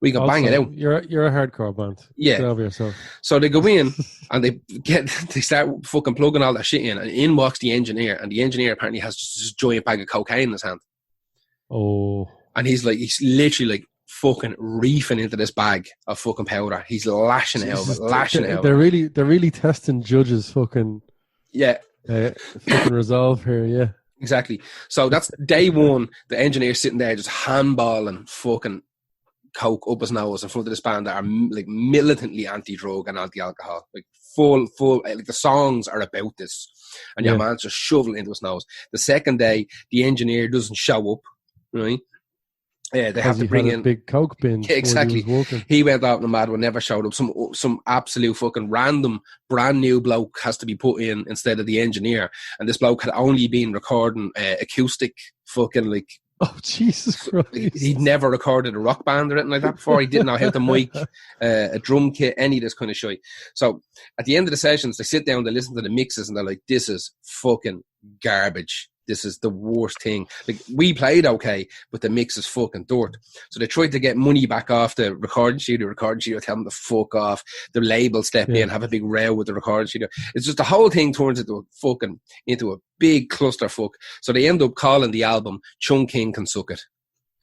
We can bang it out. You're a hardcore band. Yeah. Get over yourself. So they go in and they start fucking plugging all that shit in, and in walks the engineer, and the engineer apparently has just this giant bag of cocaine in his hand. Oh. And he's literally like fucking reefing into this bag of fucking powder. He's lashing out of it, They're really testing judges' fucking fucking resolve here, yeah. Exactly. So that's day one. The engineer's sitting there just handballing fucking coke up his nose in front of this band that are like militantly anti-drug and anti-alcohol. Like full, like the songs are about this. And your man's just shoveling into his nose. The second day, the engineer doesn't show up, right? Yeah, they have to bring in a big coke bin. Yeah, exactly. He went out in the mad one, never showed up. Some absolute fucking random, brand new bloke has to be put in instead of the engineer. And this bloke had only been recording acoustic fucking like. Oh, Jesus Christ. He'd never recorded a rock band or anything like that before. He didn't know how to mic a drum kit, any of this kind of shit. So at the end of the sessions, they sit down, they listen to the mixes, and they're like, this is fucking garbage. This is the worst thing. Like, we played okay, but the mix is fucking dirt. So they tried to get money back off the recording studio. Recording studio tell them to fuck off. The label step in, have a big row with the recording studio. It's just the whole thing turns into a big clusterfuck. So they end up calling the album "Chung King Can Suck It."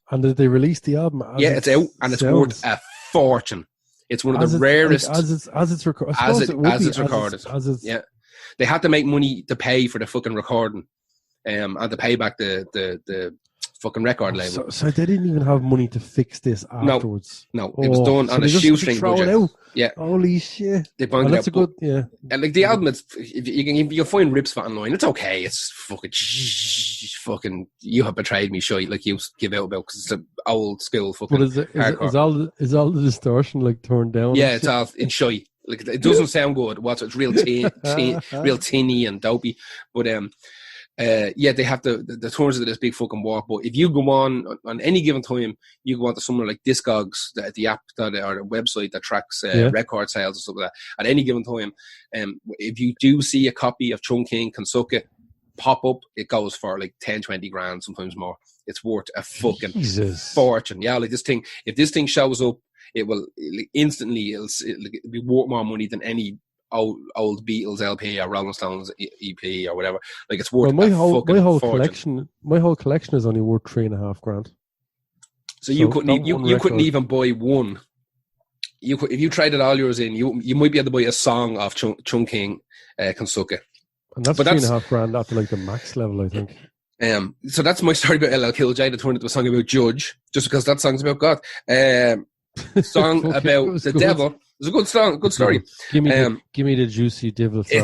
And did they release the album? It's out, and it's worth a fortune. It's one of the rarest. As it's recorded. Yeah, they had to make money to pay for the fucking recording. And to pay back the fucking record label. So they didn't even have money to fix this afterwards. No, it was done on a shoestring budget. Yeah, holy shit! They banged it out. And like the album, you'll find rips for online. It's okay. It's fucking you have betrayed me, shite like you give out about because it's an old school fucking. But is all the distortion like turned down? Yeah, it's all in shy. Like it doesn't sound good. It's real real tinny and dopey, but they have the turns into this big fucking walk. But if you go on any given time, you go on to somewhere like Discogs, the app or the website that tracks record sales and stuff like that. At any given time, if you do see a copy of Chung King Can Suck It pop up, it goes for like 10, 20 grand, sometimes more. It's worth a fucking fortune. Yeah, like this thing. If this thing shows up, it will instantly. It'll be worth more money than any old Beatles LP or Rolling Stones EP or whatever. Like it's worth my whole fortune. collection. My whole collection is only worth $3.5 grand. So you couldn't even buy one. If you traded all yours in, you might be able to buy a song off Chung King Can Suck It. And that's $3.5 grand after like the max level, I think. So that's my story about LL Cool J that turned into a song about Judge, just because that song's about God. Song about the devil. It's a good song, good story. Give me the juicy devil song.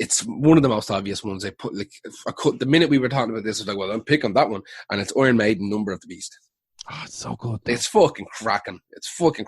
It's one of the most obvious ones. I put the minute we were talking about this, I was like, well, I'm picking that one, and it's Iron Maiden, Number of the Beast. Oh, it's so good. It's fucking cracking.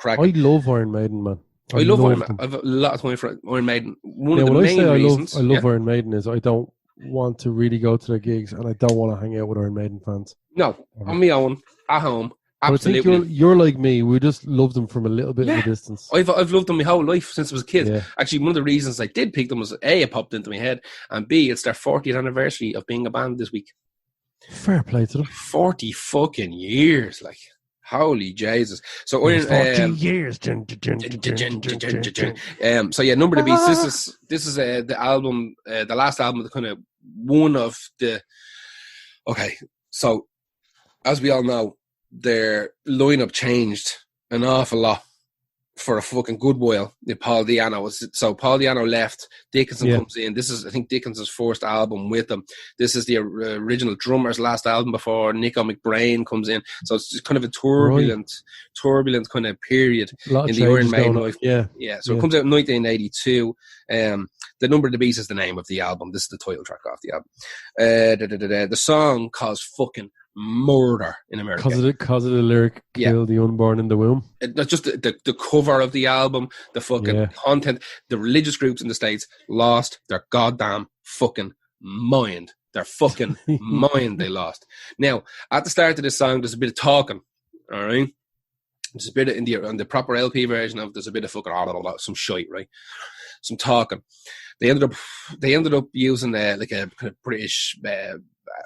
I love Iron Maiden, man. I love Iron Maiden. I have a lot of time for Iron Maiden. One of the main reasons I love Iron Maiden is I don't want to really go to their gigs, and I don't want to hang out with Iron Maiden fans. No, on my own, at home. Absolutely. I think you're like me. We just love them from a little bit of a distance. I've loved them my whole life since I was a kid. Yeah. Actually, one of the reasons I did pick them was A, it popped into my head, and B, it's their 40th anniversary of being a band this week. Fair play to them. 40 fucking years, like. Holy Jesus. So 40 years. So yeah, Number of the Beast. This is the album, the last album, the kind of one of the. Okay, so as we all know, their lineup changed an awful lot for a fucking good while. Paul Di'Anno Paul Di'Anno left. Dickinson comes in. This is, I think, Dickinson's first album with them. This is the original drummer's last album before Nico McBrain comes in. So it's just kind of a turbulent kind of period in the Iron Maiden life. Yeah. So it comes out in 1982. The Number of the Beast is the name of the album. This is the title track off the album. The song caused fucking murder in America because of the lyric "kill the unborn in the womb." That's just the cover of the album, the fucking content. The religious groups in the States lost their goddamn fucking mind. Their fucking mind they lost. Now, at the start of this song, there's a bit of talking. All right, there's a bit of, on the proper LP version of, there's a bit of fucking some shite, right? Some talking. They ended up using like a kind of British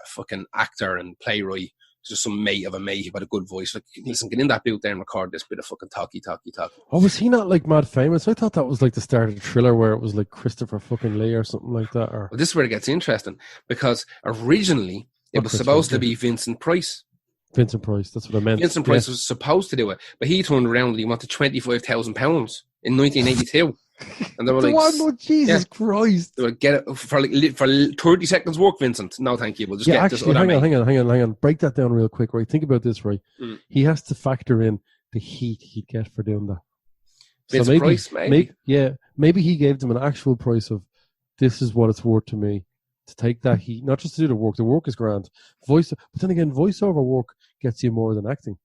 fucking actor and playwright just some mate of a mate who had a good voice. Like, listen, get in that booth there and record this bit of fucking talky. Oh, was he not like mad famous? I thought that was like the start of the Thriller, where it was like Christopher fucking Lee or something like that. Or well, this is where it gets interesting, because originally it was supposed to be Vincent Price. Vincent Price, that's what I meant. Vincent Price was supposed to do it, but he turned around and he wanted £25,000 in 1982. And they were like, Jesus Christ. They would get it for 30 seconds work, Vincent. No, thank you. We'll just get this other hang on. Break that down real quick, right? Think about this, right? He has to factor in the heat he'd get for doing that. Vincent Price, maybe he gave them an actual price of, this is what it's worth to me to take that heat, not just to do the work. The work is grand. But then again, voiceover work gets you more than acting.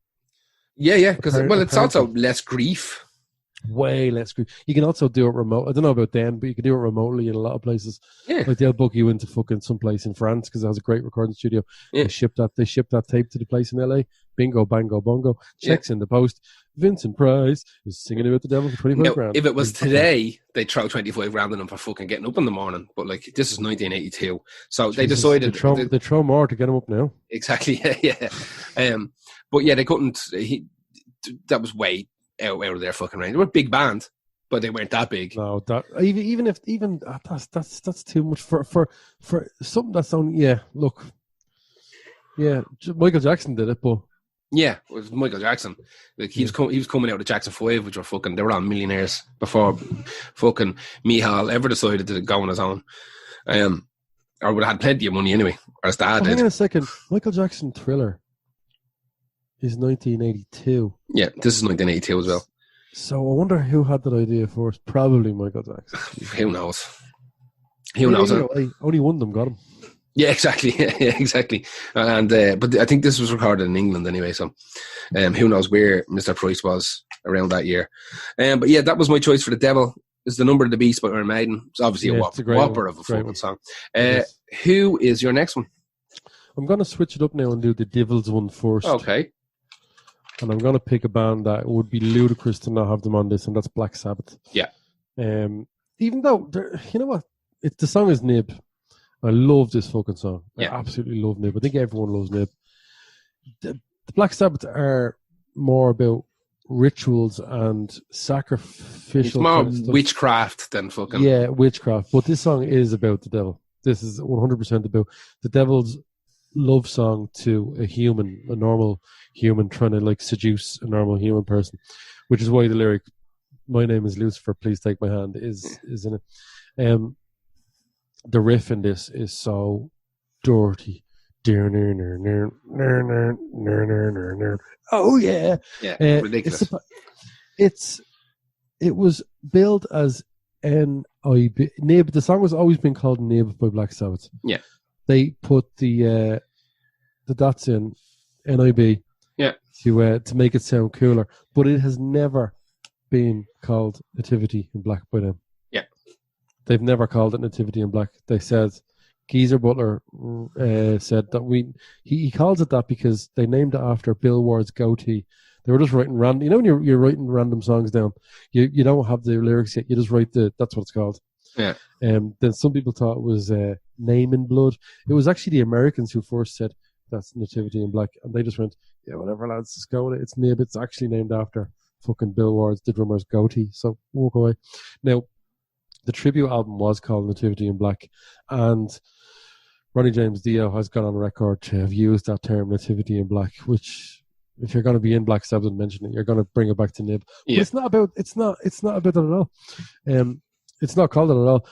Yeah, because it's also less grief. Way less grief. You can also do it remote. I don't know about then, but you can do it remotely in a lot of places. Yeah. Like they'll book you into fucking someplace in France because it has a great recording studio. Yeah. They ship that tape to the place in LA. Bingo, bango, bongo. Checks in the post. Vincent Price is singing about the devil for 25 grand. If it was today, they'd throw 25 grand in them for fucking getting up in the morning. But like, this is 1982. So they decided... They throw more to get them up now. Exactly, yeah. But yeah, they couldn't... that was way out of their fucking range. They were a big band, but they weren't that big. No, that's too much for something that's only... Yeah, look. Yeah, Michael Jackson did it, but... Yeah, it was Michael Jackson. Like he was coming out of Jackson 5, which were fucking, they were all millionaires before fucking Mihal ever decided to go on his own. Or would have had plenty of money anyway. Or his dad did. Hang on a second. Michael Jackson Thriller is 1982. Yeah, this is 1982 as well. So I wonder who had that idea first. Probably Michael Jackson. Who knows? Who knows? Only one of them got him. Yeah, exactly. Yeah, exactly. And but I think this was recorded in England anyway, so who knows where Mr. Price was around that year. But yeah, that was my choice for The Devil. Is The Number of the Beast by Iron Maiden. It's obviously a whopper of a fucking song. Who is your next one? I'm going to switch it up now and do the Devil's one first. Okay. And I'm going to pick a band that would be ludicrous to not have them on this, and that's Black Sabbath. Yeah. Even though, you know what? The song is Nib. I love this fucking song. Yeah. I absolutely love Nib. I think everyone loves Nib. The Black Sabbath are more about rituals and sacrificial. It's more witchcraft than fucking... Yeah, witchcraft. But this song is about the devil. This is 100% about the devil's love song to a normal human trying to like seduce a normal human person, which is why the lyric, "My name is Lucifer, please take my hand," is in it. The riff in this is so dirty. Oh yeah, ridiculous. It was billed as N-I-B. Nib. The song has always been called Nib by Black Sabbath. Yeah, they put the dots in N-I-B. Yeah, to make it sound cooler, but it has never been called Nativity in Black by them. Yeah. They've never called it Nativity in Black. They said, Geezer Butler said that he calls it that because they named it after Bill Ward's goatee. They were just writing random. You know when you're writing random songs down, you don't have the lyrics yet. You just write that's what it's called. Yeah. Then some people thought it was Name in Blood. It was actually the Americans who first said that's Nativity in Black, and they just went, yeah, whatever, lads, just go with it. It's Nib. It's actually named after fucking Bill Ward's, the drummer's goatee. So walk away. Now, the tribute album was called Nativity in Black, and Ronnie James Dio has gone on record to have used that term Nativity in Black, which, if you're going to be in Black Sabbath and mention it, you're going to bring it back to Nib. Yeah. But it's not about that at all. It's not called it at all.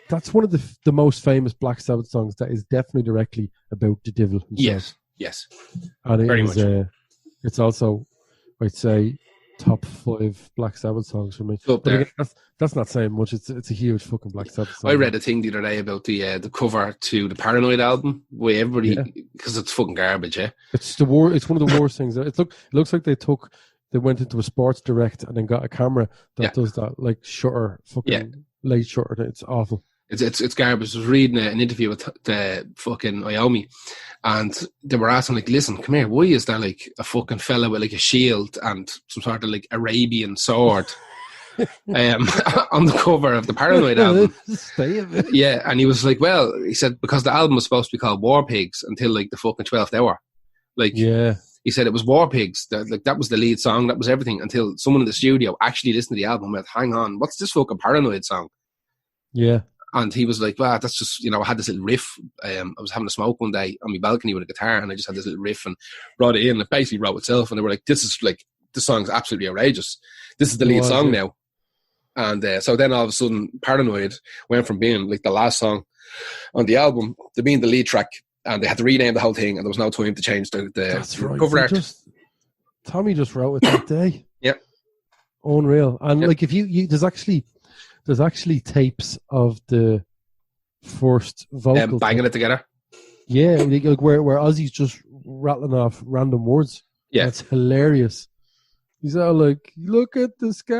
That's one of the most famous Black Sabbath songs that is definitely directly about the devil himself. Yes. And very much. It's also, I'd say, top 5 Black Sabbath songs for me. Up there. Again, that's not saying much. It's a huge fucking Black Sabbath song. I read a thing the other day about the cover to the Paranoid album where everybody, because it's fucking garbage. It's one of the worst things. It looks like they went into a Sports Direct and then got a camera that does that like shutter fucking late shutter. It's awful. It's garbage. I was reading an interview with the fucking Iommi, and they were asking, like, listen, come here, why is there like a fucking fella with like a shield and some sort of like Arabian sword on the cover of the Paranoid album. Stay a bit. Yeah, and he was like, well, he said, because the album was supposed to be called War Pigs until like the fucking 12th hour. Like, Yeah. he said it was War Pigs. That was the lead song. That was everything until someone in the studio actually listened to the album and went, hang on, what's this fucking Paranoid song? Yeah. And he was like, well, that's just, I had this little riff. I was having a smoke one day on my balcony with a guitar, and I just had this little riff and brought it in, and it basically wrote itself. And they were like, this song's absolutely outrageous. This is the lead song now. And so then all of a sudden, Paranoid went from being like the last song on the album to being the lead track, and they had to rename the whole thing, and there was no time to change the cover art. Tommy just wrote it that day. Yep. Unreal. And like, if you there's actually tapes of the first vocal banging it together. Yeah, like where Ozzy's just rattling off random words. Yeah, that's hilarious. He's all like, "Look at the sky." I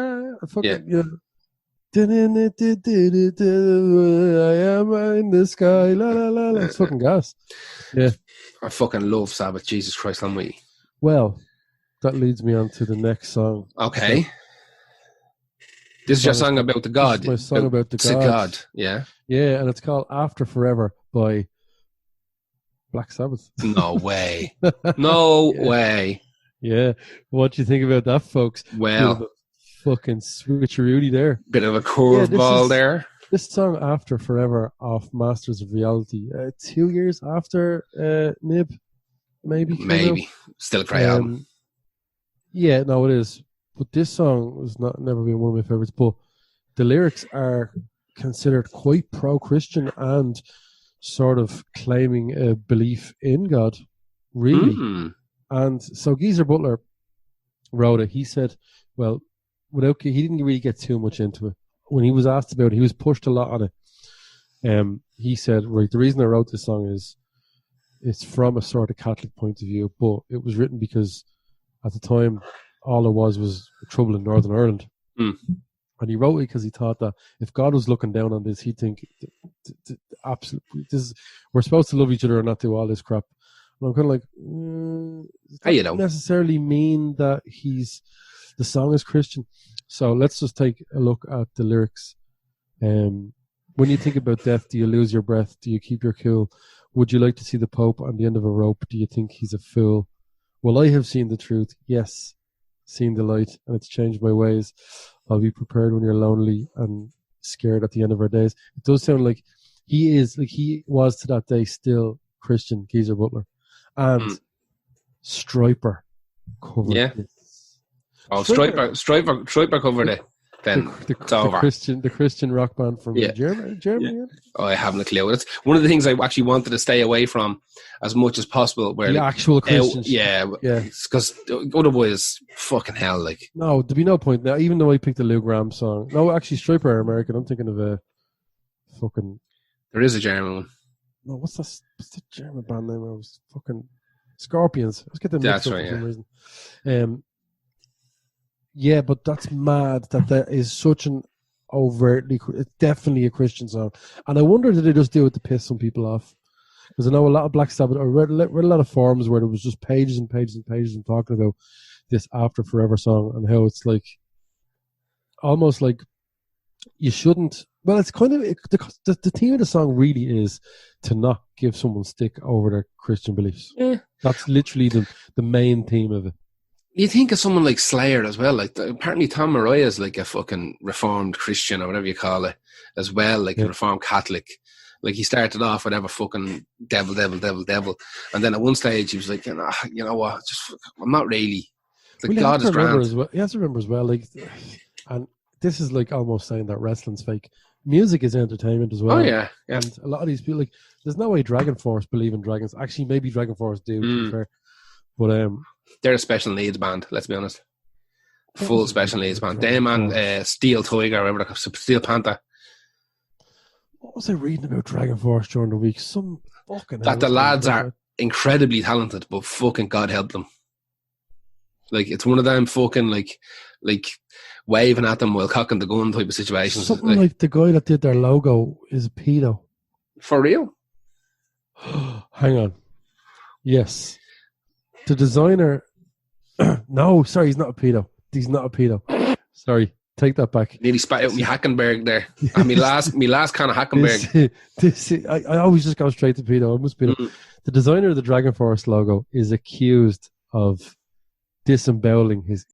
am in the sky. La la la la. It's fucking gas. Yeah, I fucking love Sabbath. Jesus Christ Almighty. Well, that leads me on to the next song. Okay. This is your song about the God. This is my song about the God. Yeah. Yeah, and it's called After Forever by Black Sabbath. No way. No way. Yeah. What do you think about that, folks? Well, fucking switcherooty there. Bit of a curveball there. This song After Forever off Masters of Reality. 2 years after Nib, maybe. Maybe. Still a great album. Yeah, no, it is. But this song was never been one of my favorites. But the lyrics are considered quite pro-Christian and sort of claiming a belief in God, really. And so Geezer Butler wrote it. He said, well, he didn't really get too much into it. When he was asked about it, he was pushed a lot on it. He said, right, the reason I wrote this song is it's from a sort of Catholic point of view, but it was written because at the time, all there was trouble in Northern Ireland. And he wrote it because he thought that if God was looking down on this, he'd think, absolutely, we're supposed to love each other and not do all this crap. And I'm kind of like, doesn't necessarily mean that the song is Christian. So let's just take a look at the lyrics. When you think about death, do you lose your breath? Do you keep your cool? Would you like to see the Pope on the end of a rope? Do you think he's a fool? Well, I have seen the truth. Yes. Seen the light, and it's changed my ways. I'll be prepared when you're lonely and scared at the end of our days. It does sound like he was to that day still Christian, Geezer Butler. And Stryper covered it. Oh, Stryper covered it. Then it's over. The Christian rock band from Germany. Yeah. Oh, I haven't a clue. It's one of the things I actually wanted to stay away from as much as possible. Where the actual Christians. Because otherwise, fucking hell, like. No, there'd be no point now. Even though I picked the Lou Gramm song. No, actually, Stryper are American. I'm thinking of a fucking. There is a German one. No, what's the German band name? I was fucking Scorpions. Let's get them mixed up for some reason. Yeah, but that's mad that is such an it's definitely a Christian song. And I wonder, did they just do it to piss some people off? Because I know a lot of Black Sabbath, I read a lot of forums where there was just pages and pages and pages and talking about this After Forever song and how it's like, almost like you shouldn't, well, it's kind of, the theme of the song really is to not give someone stick over their Christian beliefs. Yeah. That's literally the main theme of it. You think of someone like Slayer as well. Like apparently Tom Mariah is like a fucking reformed Christian or whatever you call it as well, like a reformed Catholic. Like he started off with ever fucking devil, and then at one stage he was like, you know what? Just I'm not really. Like God is grand. He has to remember as well. Like, and this is like almost saying that wrestling's fake. Music is entertainment as well. Oh yeah. And a lot of these people, like, there's no way Dragon Force believe in dragons. Actually, maybe Dragon Force do. To be fair, but they're a special needs band, let's be honest. Full special needs band. Them and Steel Tiger, or whatever, Steel Panther. What was I reading about Dragon Force during the week? Some fucking... That the lads are incredibly talented, but fucking God help them. Like, it's one of them fucking, like waving at them while cocking the gun type of situations. Something like the guy that did their logo is a pedo. For real? Hang on. Yes. The designer... No, sorry, he's not a pedo. He's not a pedo. Sorry. take that back. Nearly spat out my Hackenberg there. And my last kind of Hackenberg. I always just go straight to pedo. It must be the designer of the Dragon Force logo is accused of disemboweling his